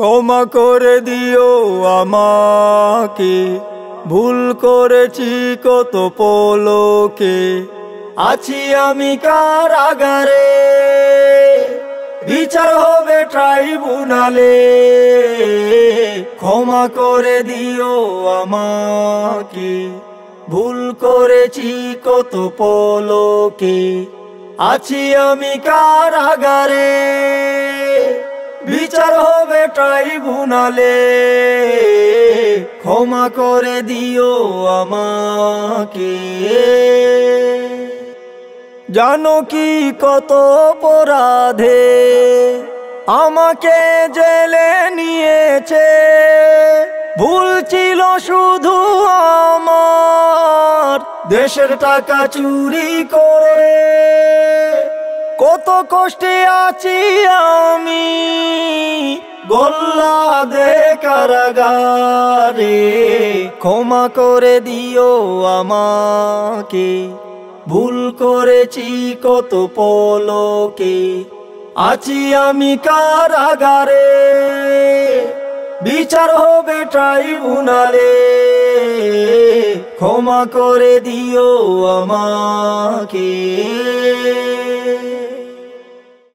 ক্ষমা করে দিও আমাকে, ভুল করেছি কত পলকে, আছি আমি কারাগারে, বিচার হবে ট্রাইব্যুনালে। ক্ষমা করে দিও আমাকে, ভুল করেছি কত পলকে, আছি আমি কারাগারে, বিচার হবে ট্রাইব্যুনালে। ক্ষমা করে দিও আমাকে। জানো কি কত অপরাধে আমাকে জেলে নিয়েছে, ভুল ছিল শুধু আমার, দেশের টাকা চুরি করে কত কষ্টে আছি আমি, গোল্লা দে কারাগারে। ক্ষমা করে দিও আমাকে, ভুল করেছি কত পলকে, আছি আমি কারাগারে, বিচার হবে ট্রাইব্যুনালে। ক্ষমা করে দিও আমাকে।